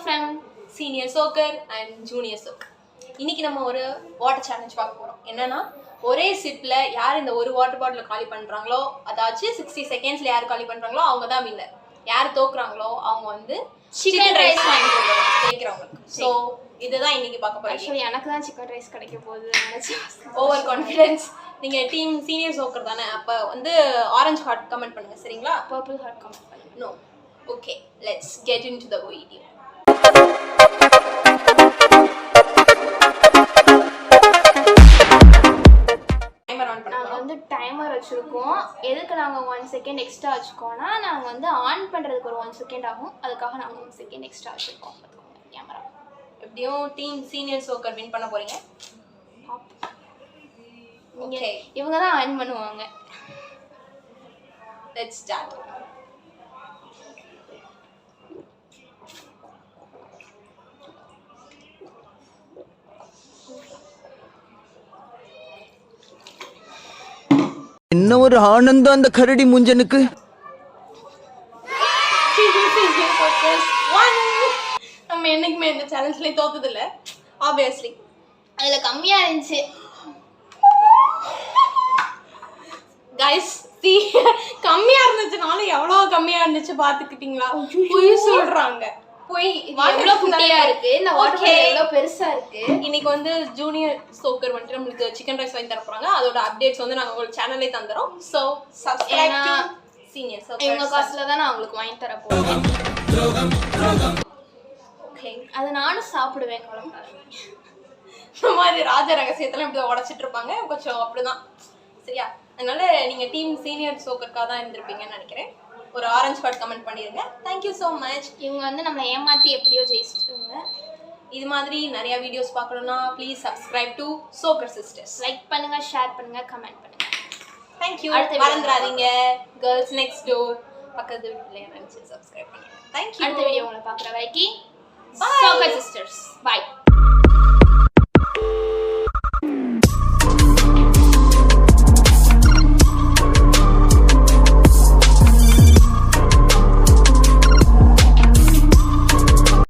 From senior choker and junior choker. இன்னைக்கு நம்ம ஒரு வாட்டர் சேலஞ்ச் பார்க்க போறோம். என்னன்னா ஒரே சிப்ல யார் இந்த ஒரு வாட்டர் பாட்டில் காலி பண்றாங்களோ, அதாச்சும் 60 செகண்ட்ஸ்ல யார் காலி பண்றாங்களோ அவங்க தான் வின்னர். யார் தோக்குறாங்களோ அவங்க வந்து சிக்கன் ரைஸ் வாங்கி கொடுக்குறாங்க ஜெயிக்கிறவங்களுக்கு. ஸோ இதுதான் இன்னைக்கு பார்க்க போறோம். ஆக்சுவலி எனக்கு தான் சிக்கன் ரைஸ் கிடைக்க போகுது நினைச்சேன். Over confidence. நீங்க டீம் சீனியர் சோக்கர் தானே, அப்ப வந்து ஆரஞ்சு ஹார்ட் கமெண்ட் பண்ணுங்க சரிங்களா? பர்பிள் ஹார்ட் கமெண்ட் பண்ணுங்க. No. Okay, let's get into the video. நாங்கள் வந்து டைமர் வச்சுருக்கோம். எதுக்கு நாங்கள் 1 செகண்ட் எக்ஸ்ட்ரா வச்சுக்கோன்னா, நாங்கள் வந்து ஆன் பண்ணுறதுக்கு ஒரு 1 செகண்ட் ஆகும். அதுக்காக நாங்கள் 1 செகண்ட் எக்ஸ்ட்ரா வச்சுருக்கோம். கேமரா எப்படியும் டீம் சீனியர் சோக்கர் வின் பண்ண போறீங்க. நீங்கள் இவங்க தான் ஆன் பண்ணுவாங்க. Let's start. என்ன ஒரு ஆனந்தம் அந்த கரடி முஞ்சனுக்கு. நம்ம என்னைக்குமே இந்த சேலஞ்ச்ல தோத்தது இல்ல ஆப்வியஸ்லி. அதுல கம்மியா இருந்துச்சு கைஸ். கம்மியா இருந்துச்சுனாலும் எவ்வளவு கம்மியா இருந்துச்சு பாத்துக்கிட்டீங்களா? பொய் சொல்றாங்க. போய் எவ்வளவு குட்டியா இருக்கு, இந்த வாட்டர் பாட்டில் எவ்வளவு பெருசா இருக்கு. இன்னைக்கு வந்து ஜூனியர் சோக்கர் வந்துட்டு நம்மளுக்கு சிக்கன் ரைஸ் வாங்கி தர போறாங்க. அதோட அப்டேட்ஸ் வந்து நாங்க உங்களுக்கு சேனல்லே தந்துறோம். So subscribe to senior soccer. இவங்க காசுல தான் நான் உங்களுக்கு வாங்கி தர போறேன். ஓகே, அது நானும் சாப்பிடுவேன். கவலைப்படாதீங்க. இந்த மாதிரி ராஜ ரகசியத்தெல்லாம் இப்படி உடைச்சிட்டு இருப்பாங்க கொஞ்சம் அப்படிதான் சரியா? அதனால நீங்க டீம் சீனியர் சோக்கருக்காக தான் இருந்திருப்பீங்கன்னு நினைக்கிறேன். ஒரு ஆரஞ்சு ஹார்ட் கமெண்ட் பண்ணிருங்க. Thank you so much. இவங்க வந்து நம்மளை ஏமாத்தி எப்படியோ ஜெயிச்சிட்டாங்க. இது மாதிரி நிறைய வீடியோஸ் பார்க்கணும்னா please subscribe to choker sisters. Like பண்ணுங்க, ஷேர் பண்ணுங்க, கமெண்ட் பண்ணுங்க. தேங்க்யூ. மறந்துடாதீங்க கேர்ள்ஸ் நெக்ஸ்ட் டோர் பக்கத்து வீட்டுல நினைச்சு சப்ஸ்கிரைப் பண்ணுங்க. தேங்க்யூ. அடுத்த வீடியோ உங்களை பார்க்குற வரைக்கும் சோக்கர் சிஸ்டர்ஸ். பாய்.